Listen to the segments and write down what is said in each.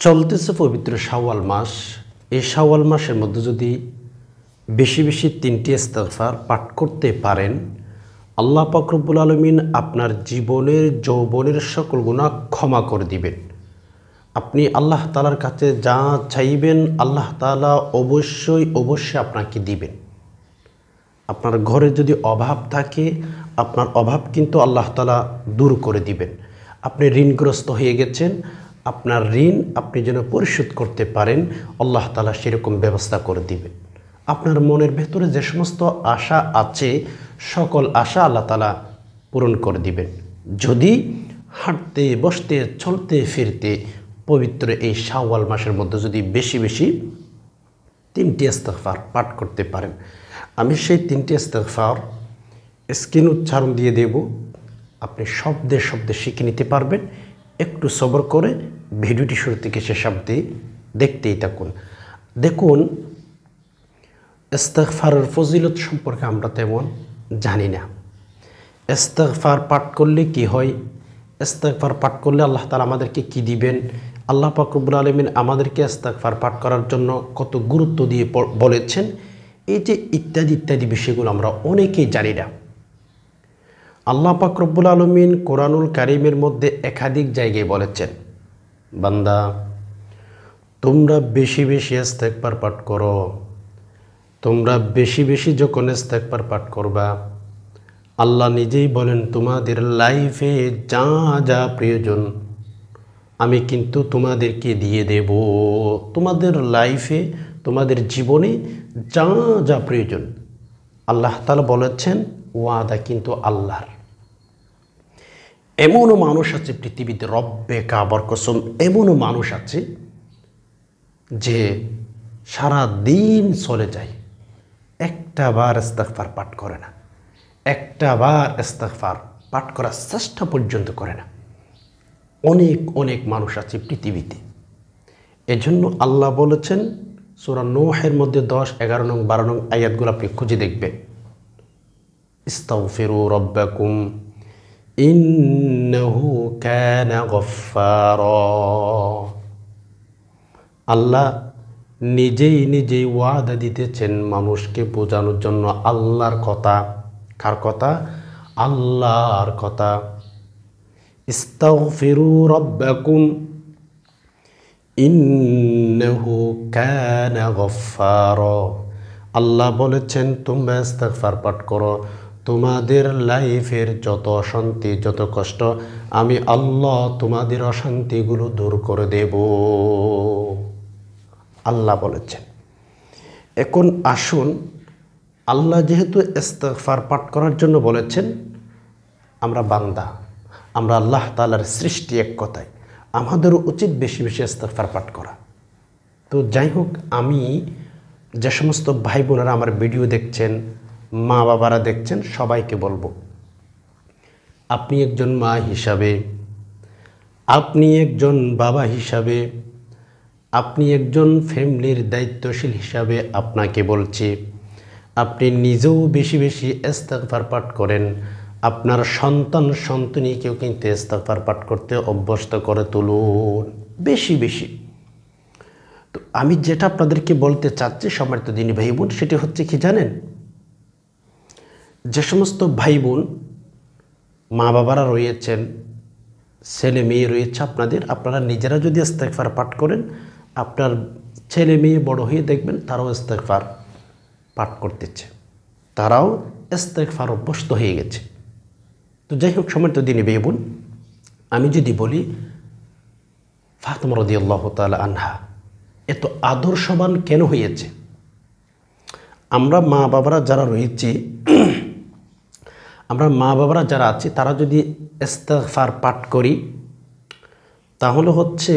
চলতেছে পবিত্র শাওয়াল মাস। এই শাওয়াল মাসের মধ্যে যদি বেশি বেশি 3টি ইস্তিগফার পাঠ করতে পারেন, আল্লাহ পাক রব্বুল আলামিন আপনার জীবনের যৌবনের সকল গুনাহ ক্ষমা করে দিবেন। আপনি আল্লাহ তাআলার কাছে যা চাইবেন আল্লাহ তাআলা অবশ্যই আপনাকে দিবেন। আপনার ঘরে যদি অভাব থাকে, আপনার অভাব কিন্তু আল্লাহ তাআলা দূর করে দিবেন। আপনি ঋণগ্রস্ত হয়ে গেছেন, আপনার ঋণ আপনি যেন পরিশোধ করতে পারেন, আল্লাহ তাআলা সেরকম ব্যবস্থা করে দিবেন। আপনার মনের ভেতরে যে সমস্ত আশা আছে সকল আশা আল্লাহ তাআলা পূরণ করে দিবেন, যদি হাঁটতে বসতে চলতে ফিরতে পবিত্র এই শাওয়াল মাসের মধ্যে যদি বেশি বেশি 3টি ইস্তিগফার পাঠ করতে পারেন। আমি সেই 3টি ইস্তিগফার স্ক্রিন উচ্চারণ দিয়ে দেব, আপনি শব্দে শব্দে শিখে নিতে পারবেন। একটু সবর করে ভিডিওটি শুরু থেকে শেষ অবধি দেখতেই থাকুন। দেখুন, ইস্তিগফারের ফজিলত সম্পর্কে আমরা তেমন জানি না। ইস্তিগফার পাঠ করলে কি হয়, ইস্তিগফার পাঠ করলে আল্লাহ তাআলা আমাদেরকে কি দিবেন, আল্লাহ পাক রব্বুল আলামিন আমাদেরকে ইস্তিগফার পাঠ করার জন্য কত গুরুত্ব দিয়ে বলেছেন, এই যে ইত্যাদি ইত্যাদি বিষয়গুলো আমরা অনেকেই জানি না। আল্লাহ পাক রব্বুল আলামিন কোরআনুল কারীমের মধ্যে একাধিক জায়গায় বলেছেন, বান্দা তোমরা বেশি বেশি ইস্তিগফার পাঠ করো। তোমরা বেশি বেশি যখন ইস্তিগফার পাঠ করবা, আল্লাহ নিজেই বলেন তোমাদের লাইফে যা যা প্রয়োজন আমি কিন্তু তোমাদেরকে দিয়ে দেব। তোমাদের লাইফে তোমাদের জীবনে যা যা প্রয়োজন আল্লাহ তাআলা বলেছেন, ওয়াদা কিন্তু আল্লাহর। এমনও মানুষ আছে পৃথিবীতে, রব্বে কাবার কসম, এমনও মানুষ আছে যে সারা দিন চলে যায়, একটা বার ইস্তিগফার পাঠ করে না, একটা বার ইস্তিগফার পাঠ করার চেষ্টা পর্যন্ত করে না। অনেক অনেক মানুষ আছে পৃথিবীতে। এজন্য আল্লাহ বলেছেন সূরা নূহের মধ্যে 10, 11 নং 12 নং আয়াতগুলো আপনি খুঁজে দেখবেন, ইস্তাগফিরু রাব্বাকুম ইন্নাহু কানা গফফারা। আল্লাহ নিজেই নিজেই ওয়াদা দিতেছেন মানুষকে বোঝানোর জন্য। আল্লাহর কথা, কার কথা? আল্লাহর কথা। ইস্তাগফিরু রাব্বাকুম ইন্নাহু কানা গফফারা। আল্লাহ বলেছেন তোমরা ইস্তিগফার পাঠ করো, তোমাদের লাইফের যত অশান্তি যত কষ্ট আমি আল্লাহ তোমাদের অশান্তিগুলো দূর করে দেব, আল্লাহ বলেছেন। এখন আসুন, আল্লাহ যেহেতু ইস্তিগফার পাঠ করার জন্য বলেছেন, আমরা বান্দা, আমরা আল্লাহ তাআলার সৃষ্টি, এক কথায় আমাদেরও উচিত বেশি বেশি ইস্তিগফার পাঠ করা। তো যাই হোক, আমি যে সমস্ত ভাই বোনেরা আমার ভিডিও দেখছেন, মা বাবারা দেখছেন, সবাইকে বলবো, আপনি একজন মা হিসাবে, আপনি একজন বাবা হিসাবে, আপনি একজন ফ্যামিলির দায়িত্বশীল হিসাবে আপনাকে বলছি, আপনি নিজেও বেশি বেশি ইস্তিগফার পাঠ করেন, আপনার সন্তান সন্ততিকেও কিন্তু ইস্তিগফার পাঠ করতে অভ্যস্ত করে তুলুন বেশি বেশি। তো আমি যেটা আপনাদেরকে বলতে চাচ্ছি সম্মানিত দিনী ভাই বোন, সেটি হচ্ছে কি জানেন, যে সমস্ত ভাই বোন মা বাবারা রয়েছেন, ছেলে মেয়ে রয়েছে আপনারা নিজেরা যদি ইস্তিগফার পাঠ করেন, আপনার ছেলে মেয়ে বড় হয়ে দেখবেন তারাও ইস্তিগফার পাঠ করতেছে, তারাও ইস্তিগফার অভ্যস্ত হয়ে গেছে। তো যাই হোক সম্মানিত দিনী ভাই বোন, আমি যদি বলি ফাতেমা রাদিয়াল্লাহু তাআলা আনহা এত আদর্শবান কেন হয়েছে? আমরা মা বাবারা যারা রয়েছি, আমরা মা বাবারা যারা আছি, তারা যদি ইস্তিগফার পাঠ করি, তাহলে হচ্ছে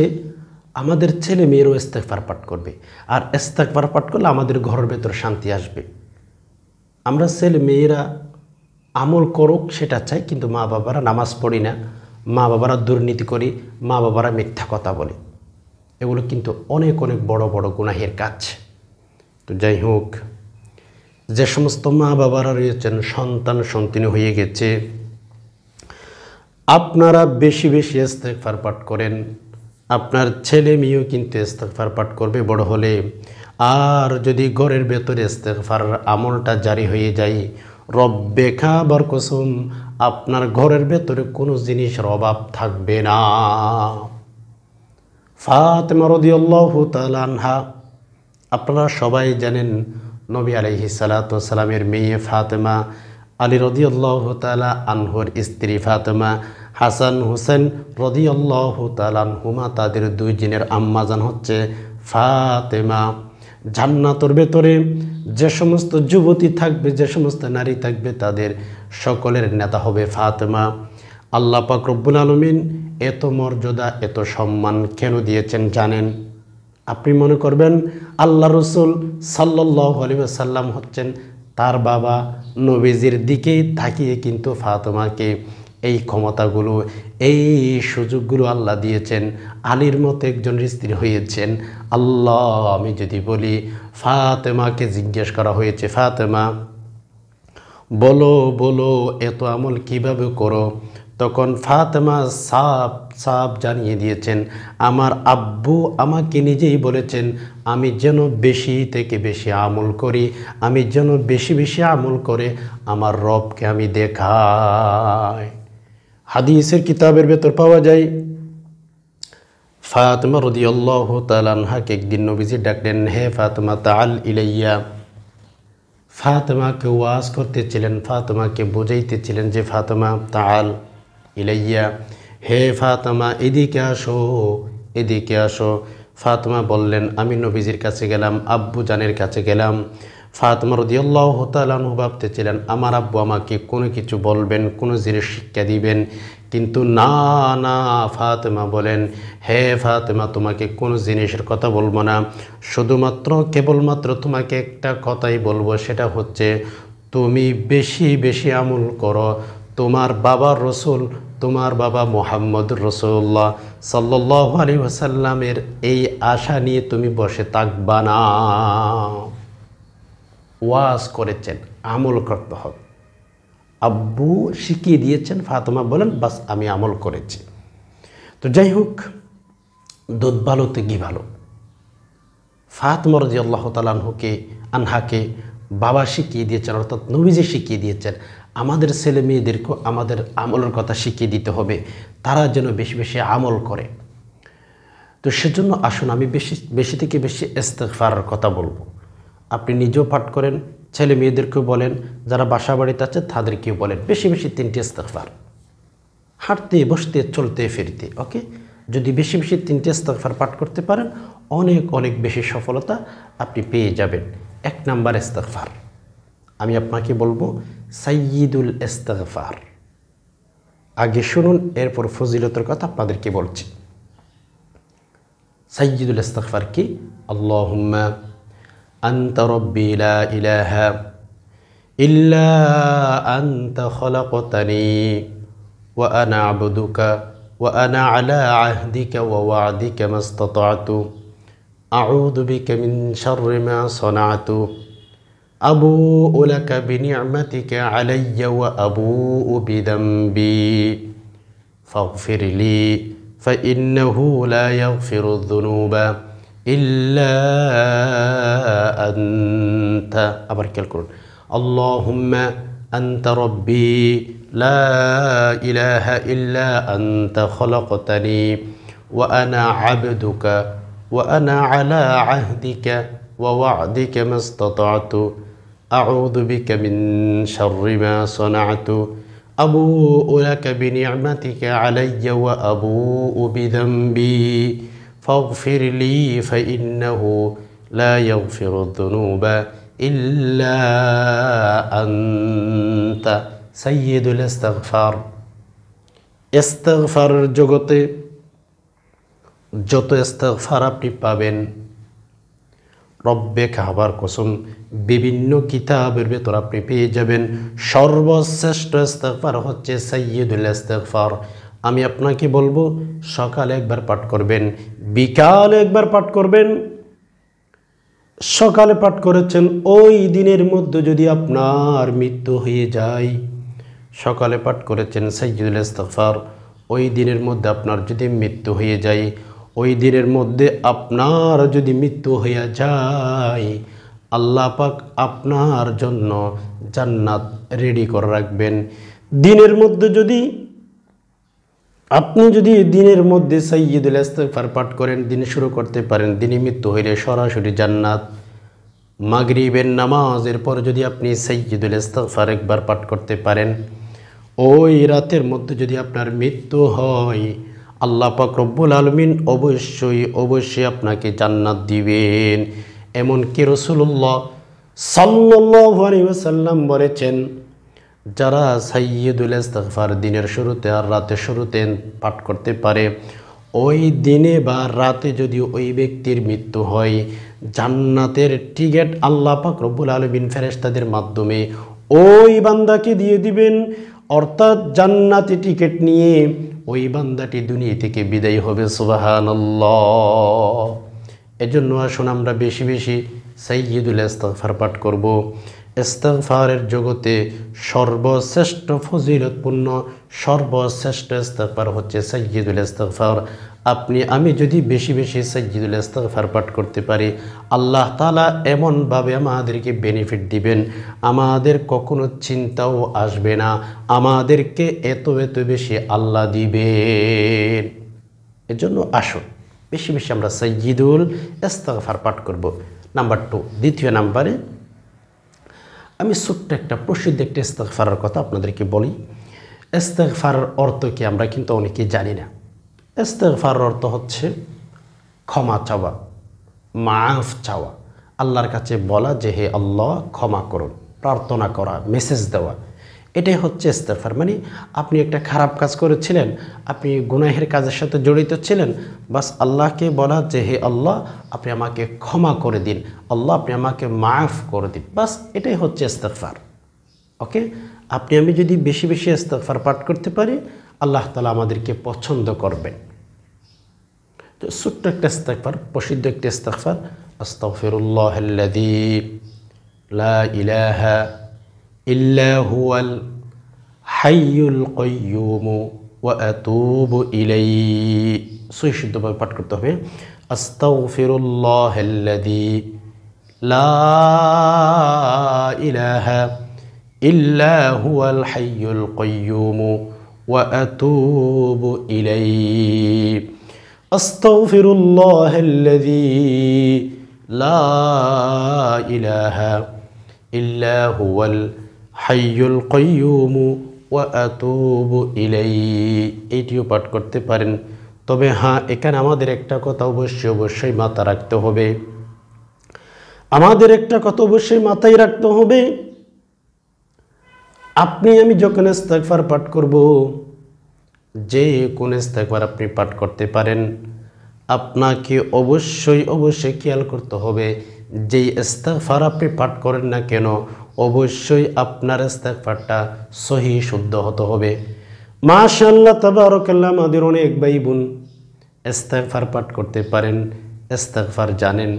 আমাদের ছেলে মেয়েরও ইস্তিগফার পাঠ করবে। আর ইস্তিগফার পাঠ করলে আমাদের ঘরের ভেতর শান্তি আসবে। আমরা ছেলে মেয়েরা আমল করুক সেটা চাই, কিন্তু মা বাবারা নামাজ পড়ি না, মা বাবারা দুর্নীতি করি, মা বাবারা মিথ্যা কথা বলে, এগুলো কিন্তু অনেক অনেক বড় বড় গুনাহের কাজ। তো যাই হোক, যে সমস্ত মা বাবারা রয়েছেন, সন্তান সন্ততি হয়ে গেছে, আপনারা বেশি বেশি ইস্তিগফার পাঠ করেন, আপনার ছেলে মেয়েও কিন্তু ইস্তেগফার পাঠ করবে বড় হলে। আর যদি ঘরের ভেতরে ইস্তেগফার আমলটা জারি হয়ে যায়, রব্বে খাবার কসম, আপনার ঘরের ভেতরে কোনো জিনিসের অভাব থাকবে না। ফাতেমা রাদিয়াল্লাহু তাআলা আনহা, আপনারা সবাই জানেন নবী আলাইহিস সালাতু ওয়াস সালামের মেয়ে ফাতেমা, আলী রাদিয়াল্লাহু তাআলা আনহুর স্ত্রী ফাতেমা, হাসান হুসেন রাদিয়াল্লাহু তাআলা আনহুমা, তাদের দুই জনের আম্মাজান হচ্ছে ফাতেমা। জান্নাতের ভেতরে যে সমস্ত যুবতী থাকবে, যে সমস্ত নারী থাকবে, তাদের সকলের নেতা হবে ফাতেমা। আল্লাহ পাক রব্বুল আলামিন এত মর্যাদা, এত সম্মান কেন দিয়েছেন জানেন? আপনি মনে করবেন আল্লাহ রসুল সাল্লাল্লাহু আলাইহি ওয়াসাল্লাম হচ্ছেন তার বাবা, নবীজির দিকে তাকিয়ে কিন্তু ফাতেমাকে এই ক্ষমতাগুলো, এই সুযোগগুলো আল্লাহ দিয়েছেন। আলীর মতো একজন স্ত্রী হয়েছেন আল্লাহ। আমি যদি বলি, ফাতেমাকে জিজ্ঞেস করা হয়েছে, ফাতেমা বলো বলো এত আমল কিভাবে করো? তখন ফাতেমা সাফ সাফ জানিয়ে দিয়েছেন, আমার আব্বু আমাকে নিজেই বলেছেন আমি যেন বেশি থেকে বেশি আমল করি, আমি যেন বেশি বেশি আমল করে আমার রবকে আমি দেখাই। হাদিসের কিতাবের ভেতর পাওয়া যায়, ফাতেমা রাদিয়াল্লাহু তাআলা আনহাকে একদিন নবীজি ডাকলেন, হে ফাতেমা তাআল ইলাইয়া। ফাতেমাকে ওয়াজ করতেছিলেন, ফাতেমাকে বোঝাইতেছিলেন যে ফাতেমা তাআল ইলাইয়া, হে ফাতেমা এদিকে আসো, এদিকে আসো। ফাতেমা বললেন, আমি নবীজির কাছে গেলাম, আব্বু জানের কাছে গেলাম। ফাতেমা রাদিয়াল্লাহু তাআলা আনহু ভাবতেছিলেন আমার আব্বু আমাকে কোনো কিছু বলবেন, কোনো জিনিস শিক্ষা দিবেন, কিন্তু না না, ফাতেমা বলেন, হে ফাতেমা তোমাকে কোনো জিনিসের কথা বলবো না, শুধুমাত্র কেবলমাত্র তোমাকে একটা কথাই বলবো, সেটা হচ্ছে তুমি বেশি বেশি আমল করো। তোমার বাবা রসুল, তোমার বাবা মুহাম্মদুর রাসূলুল্লাহ সাল্লাল্লাহু আলাইহি ওয়াসাল্লামের এই আশা নিয়ে তুমি বসে থাকবা না। ওয়াজ করেছেন, আমল করতে হবে। আব্বু শিখিয়ে দিয়েছেন, ফাতেমা বলেন বাস আমি আমল করেছি। তো যাই হোক, দুধ ভালোতে ঘি ভালো। ফাতেমা রাদিয়াল্লাহু তাআলা আনহাকে বাবা শিখিয়ে দিয়েছেন, অর্থাৎ নবীজি শিখিয়ে দিয়েছেন আমাদের ছেলে মেয়েদেরকেও আমাদের আমলের কথা শিখিয়ে দিতে হবে, তারা যেন বেশি বেশি আমল করে। তো সেজন্য আসুন আমি বেশি থেকে বেশি ইস্তেগফারের কথা বলবো। আপনি নিজেও পাঠ করেন, ছেলে মেয়েদেরকেও বলেন, যারা বাসা বাড়িতে আছে তাদেরকেও বলেন বেশি বেশি 3টি ইস্তেগফার, হাঁটতে বসতে চলতে ফিরতে। ওকে, যদি বেশি বেশি 3টি ইস্তেগফার পাঠ করতে পারেন, অনেক অনেক বেশি সফলতা আপনি পেয়ে যাবেন। 1 নাম্বার ইস্তেগফার আমি আপনাকে বলবো সাইয়্যিদুল ইস্তেগফার। আগে শুনুন, এরপর ফজিলতের কথা আপনাদেরকে বলছি। সাইয়্যিদুল ইস্তেগফার কি? আল্লাহুম্মা আনতা রব্বি লা ইলাহা ইল্লা আনতা খলাকতানি ওয়া আনা আবদুকা ওয়া আনা আলা আহদিকা ওয়া ওয়া'দিকা মাস্তাতা'তু আউযু বিকা মিন শাররি মা সানা'তু আবুউ লাকা বিনি'মাতিকা আলাইয়া ওয়া আবুউ বিযামবি ফাগফিরলি ফাইন্নাহু লা ইয়াগফিরুয যুনুবা ইল্লা আনতা। আবার খেয়াল করুন, আল্লাহুম্মা আনতা রব্বি লা ইলাহা ইল্লা আনতা খলাকতানি ওয়া আনা আবদুকা ওয়া আনা আলা আহদিকা ওয়া ওয়া'দিকা মাস্তাতা'তু আউযু বিকা মিন শাররি মা সানা'তু আবুউ লাকা বিনি'মাতিকা আলাইয়া ওয়া আবুউ বিযামবি ফাগফিরলি ফাইন্নাহু লা ইয়াগফিরুয যুনুবা ইল্লা আনতা। সাইয়্যিদুল ইস্তেগফার। ইস্তেগফারের জগতে যত ইস্তেগফার আপনি পাবেন, রব্বে কাবার কসম বিভিন্ন কিতাবের ভেতর আপনি পেয়ে যাবেন সর্বশ্রেষ্ঠ ইস্তেগফার হচ্ছে সাইয়্যিদুল ইস্তেগফার। আমি আপনাকে বলবো সকালে একবার পাঠ করবেন, বিকালে একবার পাঠ করবেন। সকালে পাঠ করেছেন, ওই দিনের মধ্যে যদি আপনার মৃত্যু হয়ে যায়, সকালে পাঠ করেছেন সাইয়্যিদুল ইস্তেগফার, ওই দিনের মধ্যে আপনার যদি মৃত্যু হয়ে যায়, ওই দিনের মধ্যে আপনার যদি মৃত্যু হইয়া যায়, আল্লাহ পাক আপনার জন্য জান্নাত রেডি করে রাখবেন। দিনের মধ্যে যদি আপনি দিনের মধ্যে সাইয়্যিদুল ইস্তিগফার পাঠ করেন, দিন শুরু করতে পারেন, দিনে মৃত্যু হইলে সরাসরি জান্নাত। মাগরিবের নামাজের পর যদি আপনি সাইয়্যিদুল ইস্তিগফার একবার পাঠ করতে পারেন, ওই রাতের মধ্যে যদি আপনার মৃত্যু হয়, আল্লাহ পাক রব্বুল আলামিন অবশ্যই আপনাকে জান্নাত দিবেন। এমনকি রাসূলুল্লাহ সাল্লাল্লাহু আলাইহি ওয়াসাল্লাম বলেছেন, যারা সাইয়্যিদুল ইস্তিগফার দিনের শুরুতে আর রাতের শুরুতে পাঠ করতে পারে, ওই দিনে বা রাতে যদি ওই ব্যক্তির মৃত্যু হয়, জান্নাতের টিকিট আল্লাহ পাক রব্বুল আলামিন ফেরেশতাদের মাধ্যমে ওই বান্দাকে দিয়ে দিবেন। অর্থাৎ জান্নাতি টিকিট নিয়ে ওই বান্দাটি দুনিয়া থেকে বিদায় হবে। সুবহানাল্লাহ। এজন্য আসুন আমরা বেশি বেশি সাইয়্যিদুল ইস্তিগফার পাঠ করব। ইস্তিগফারের জগতে সর্বশ্রেষ্ঠ ফজিলতপূর্ণ সর্বশ্রেষ্ঠ ইস্তিগফার হচ্ছে সাইয়্যিদুল ইস্তিগফার। আপনি আমি যদি বেশি বেশি সাইয়্যিদুল ইস্তিগফার পাঠ করতে পারি, আল্লাহ তাআলা এমনভাবে আমাদেরকে বেনিফিট দিবেন, আমাদের কখনো চিন্তাও আসবে না, আমাদেরকে এত বেশি আল্লাহ দিবেন। এজন্য আসুন বেশি বেশি আমরা সাইয়্যিদুল ইস্তিগফার পাঠ করব। নাম্বার 2, দ্বিতীয় নাম্বারে আমি ছোট্ট একটা প্রসিদ্ধ একটা ইস্তিগফারের কথা আপনাদেরকে বলি। ইস্তিগফারের অর্থ কি আমরা কিন্তু অনেকেই জানি না। ইস্তিগফারের অর্থ হচ্ছে ক্ষমা চাওয়া, মাফ চাওয়া, আল্লাহর কাছে বলা যে হে আল্লাহ ক্ষমা করুন, প্রার্থনা করা, মেসেজ দেওয়া, এটাই হচ্ছে ইস্তিগফার। মানে আপনি একটা খারাপ কাজ করেছিলেন, আপনি গুনাহের কাজের সাথে জড়িত ছিলেন, বাস আল্লাহকে বলা যে হে আল্লাহ আপনি আমাকে ক্ষমা করে দিন, আল্লাহ আপনি আমাকে মাফ করে দিন, বাস এটাই হচ্ছে ইস্তিগফার। ওকে, আপনি আমি যদি বেশি বেশি ইস্তিগফার পাঠ করতে পারি, আল্লাহ তাআলা আমাদেরকে পছন্দ করবেন। তো ছোট্ট একটা ইস্তিগফার, প্রসিদ্ধ একটা ইস্তিগফার, আস্তাগফিরুল্লাহাল্লাযী লা ইলাহা ইল্লা হুয়াল হাইয়ুল কাইয়্যুম ওয়া আতুবু ইলাইহি। শুদ্ধভাবে পাঠ করতে হবে, আস্তাগফিরুল্লাহাল্লাযী লা ইলাহা ইল্লা হুয়াল হাইয়ুল কাইয়্যুম ওয়া আতুবু ইলাইহি। আস্তাগফিরুল্লাহাল্লাযী লা ইলাহা ইল্লা হুয়াল হাইয়ুল কাইয়্যুম ওয়া আতুবু ইলাইহি। এইটিও পাঠ করতে পারেন। তবে হ্যাঁ, এখানে আমাদের একটা কথা অবশ্যই মাথা রাখতে হবে, মাথায় রাখতে হবে। আপনি আমি যখন ইস্তিগফার পাঠ করব, যে কোন ইস্তিগফার আপনি পাঠ করতে পারেন, আপনাকে অবশ্যই খেয়াল করতে হবে, যেই ইস্তিগফার আপনি পাঠ করেন না কেন, অবশ্যই আপনার ইস্তিগফারটা সহি শুদ্ধ হতে হবে। মাশাআল্লাহ তাবারাকাল্লাহ, আমাদের অনেক ভাই বোন ইস্তিগফার পাঠ করতে পারেন, ইস্তিগফার জানেন,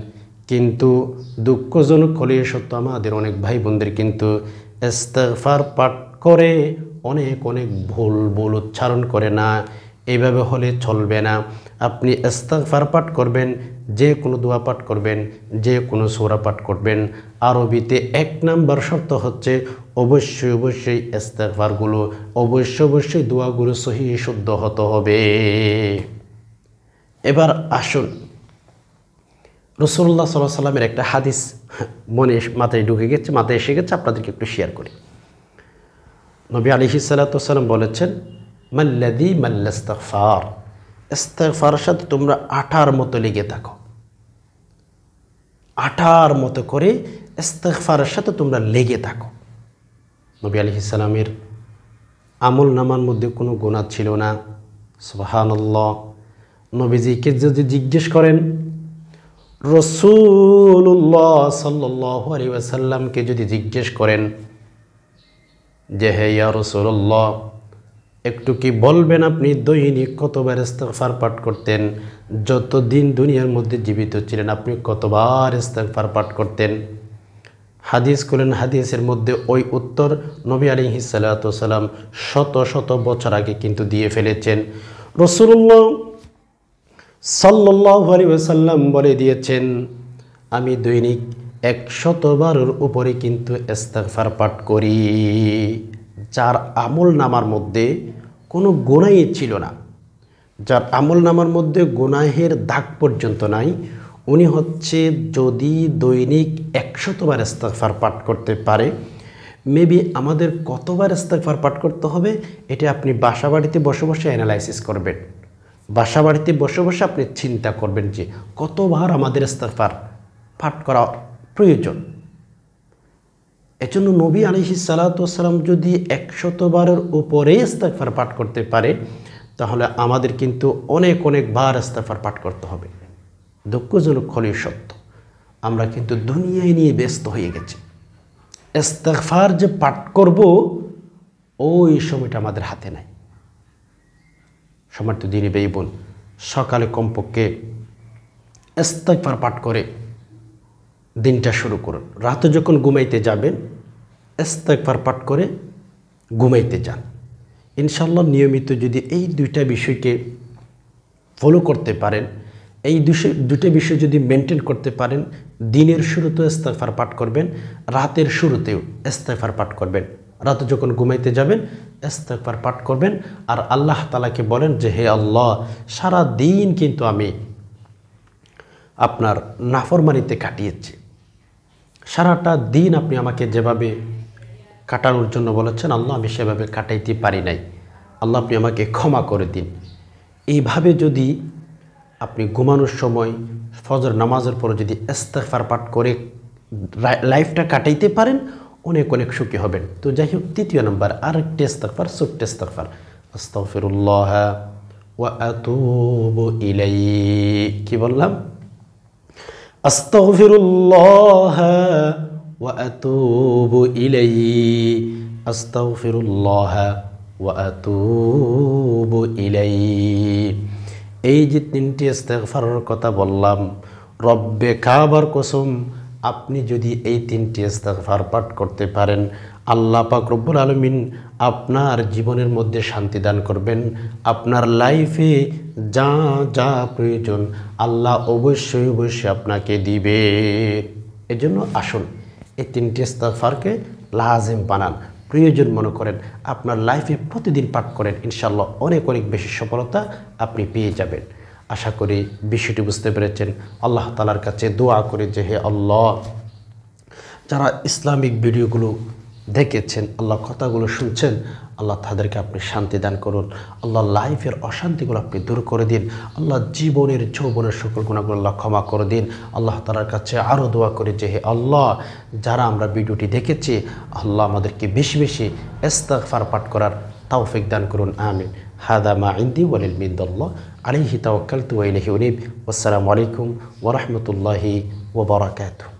কিন্তু দুঃখজনক হলেও সত্য আমাদের অনেক ভাই বোনদের কিন্তু ইস্তিগফার পাঠ করে অনেক ভুল উচ্চারণ করে না। এইভাবে হলে চলবে না। আপনি ইস্তিগফার পাঠ করবেন, যে কোনো দোয়া পাঠ করবেন, যে কোনো সূরা পাঠ করবেন, আরবিতে 1 নাম্বার শর্ত হচ্ছে অবশ্যই ইস্তিগফারগুলো অবশ্যই দোয়াগুলো সহি শুদ্ধ হতে হবে। এবার আসুন, রাসূলুল্লাহ সাল্লাল্লাহু আলাইহি ওয়াসাল্লামের একটা হাদিস মাথায় এসে গেছে, আপনাদেরকে একটু শেয়ার করি। নবী আলাইহিস সালাতু ওয়াস সালাম বলেছেন, মাল্লাযী মাল্লাস্তিগফার, ইস্তিগফারের সাথে তোমরা আঠার মতো লেগে থাকো, আঠার মতো করে ইস্তিগফারের সাথে তোমরা লেগে থাকো। নবী আলাইহিস সালামের আমল নামার মধ্যে কোনো গুনাহ ছিল না। সুবহানাল্লাহ। নবীজিকে যদি জিজ্ঞেস করেন, রাসূলুল্লাহ সাল্লাল্লাহু আলাইহি ওয়াসাল্লামকে যদি জিজ্ঞেস করেন যে হে ইয়া রাসূলুল্লাহ, একটু কি বলবেন আপনি দৈনিক কতবার ইস্তিগফার পাঠ করতেন? যতদিন দুনিয়ার মধ্যে জীবিত ছিলেন আপনি কতবার ইস্তিগফার পাঠ করতেন? হাদিস করেন, হাদিসের মধ্যে ওই উত্তর নবী আলাইহিস সালাতু ওয়াস সালাম শত বছর আগে কিন্তু দিয়ে ফেলেছেন। রাসূলুল্লাহ সাল্লাল্লাহু আলাইহি ওয়াসাল্লাম বলে দিয়েছেন, আমি দৈনিক 100 বারের উপরে কিন্তু ইস্তিগফার পাঠ করি। যার আমল নামার মধ্যে কোনো গুনাহই ছিল না, যার আমল নামার মধ্যে গুনাহের দাগ পর্যন্ত নাই, উনি হচ্ছে যদি দৈনিক 100 বার ইস্তিগফার পাঠ করতে পারে, মেবি আমাদের কতবার ইস্তিগফার পাঠ করতে হবে এটা আপনি বাসা বাড়িতে বসে বসে অ্যানালাইসিস করবেন। বাসা বাড়িতে বসে বসে আপনি চিন্তা করবেন যে কতবার আমাদের ইস্তিগফার পাঠ করা প্রয়োজন। এজন্য নবী আলাইহিস সালাতু ওয়াস সালাম যদি 100 বারের উপরে ইস্তিগফার পাঠ করতে পারে, তাহলে আমাদের কিন্তু অনেক বার ইস্তিগফার পাঠ করতে হবে। দুঃখজনক হলেও সত্য, আমরা কিন্তু দুনিয়ায় নিয়ে ব্যস্ত হয়ে গেছি। ইস্তিগফার যে পাঠ করব ওই সময়টা আমাদের হাতে নাই। সম্মানিত দিনী ভাই বোন, সকালে কমপক্ষে ইস্তিগফার পাঠ করে দিনটা শুরু করুন। রাতে যখন ঘুমাইতে যাবেন ইস্তিগফার পাঠ করে ঘুমাইতে যান। ইনশাআল্লাহ নিয়মিত যদি এই দুইটা বিষয়কে ফলো করতে পারেন, এই দুটো বিষয় যদি মেনটেন করতে পারেন, দিনের শুরুতেও ইস্তিগফার পাঠ করবেন, রাতের শুরুতেও ইস্তিগফার পাঠ করবেন, রাতে যখন ঘুমাইতে যাবেন ইস্তিগফার পাঠ করবেন, আর আল্লাহ তাআলাকে বলেন যে হে আল্লাহ, সারা দিন কিন্তু আমি আপনার নাফরমানিতে কাটিয়েছি, সারাটা দিন আপনি আমাকে যেভাবে কাটানোর জন্য বলেছেন আল্লাহ আমি সেভাবে কাটাইতে পারি নাই, আল্লাহ আপনি আমাকে ক্ষমা করে দিন। এইভাবে যদি আপনি ঘুমানোর সময় ফজর নামাজের পরে যদি ইস্তিগফার পাঠ করে লাইফটা কাটাইতে পারেন, অনেক সুখী হবেন। তো যাই হোক, তৃতীয় নম্বর আরেকটি ইস্তিগফার, ছোট্ট ইস্তিগফার, আস্তাগফিরুল্লাহ ওয়া আতুবু ইলাইহি। কি বললাম? আস্তাগফিরুল্লাহ ওয়া আতুবু ইলাইহি, আস্তাগফিরুল্লাহ ওয়া আতুবু ইলাইহি। এই যে তিনটি ইস্তিগফারের কথা বললাম, রব্বে কাবার কসম, আপনি যদি এই তিনটি ইস্তিগফার পাঠ করতে পারেন, আল্লাহ পাক রব্বুল আলামিন আপনার জীবনের মধ্যে শান্তি দান করবেন। আপনার লাইফে যা যা প্রয়োজন আল্লাহ অবশ্যই আপনাকে দিবে। এজন্য আসুন এই তিনটি ইস্তিগফারকে লাজিম বানান, প্রয়োজন মনে করেন, আপনার লাইফে প্রতিদিন পাঠ করেন, ইনশাআল্লাহ অনেক বেশি সফলতা আপনি পেয়ে যাবেন। আশা করি বিষয়টি বুঝতে পেরেছেন। আল্লাহ তাআলার কাছে দোয়া করি যে হে আল্লাহ, যারা ইসলামিক ভিডিওগুলো দেখেছেন, আল্লাহ কথাগুলো শুনছেন, আল্লাহ তাদেরকে আপনি শান্তি দান করুন। আল্লাহ লাইফের অশান্তিগুলো আপনি দূর করে দিন। আল্লাহ জীবনের যৌবনের সকল গুণাগুলো আল্লাহ ক্ষমা করে দিন। আল্লাহ তাআলার কাছে আরও দোয়া করি যে হে আল্লাহ, যারা আমরা ভিডিওটি দেখেছি, আল্লাহ আমাদেরকে বেশি ইস্তিগফার পাঠ করার তৌফিক দান করুন। আমিন। হাদা মা ইনদি ওয়াল ইলমু ইনদাল্লাহ আলাইহি তাওয়াক্কালতু ওয়া ইলাইহি উনীব। ওয়াসসালামু আলাইকুম ওয়া রাহমাতুল্লাহি ওয়া বারাকাতুহু।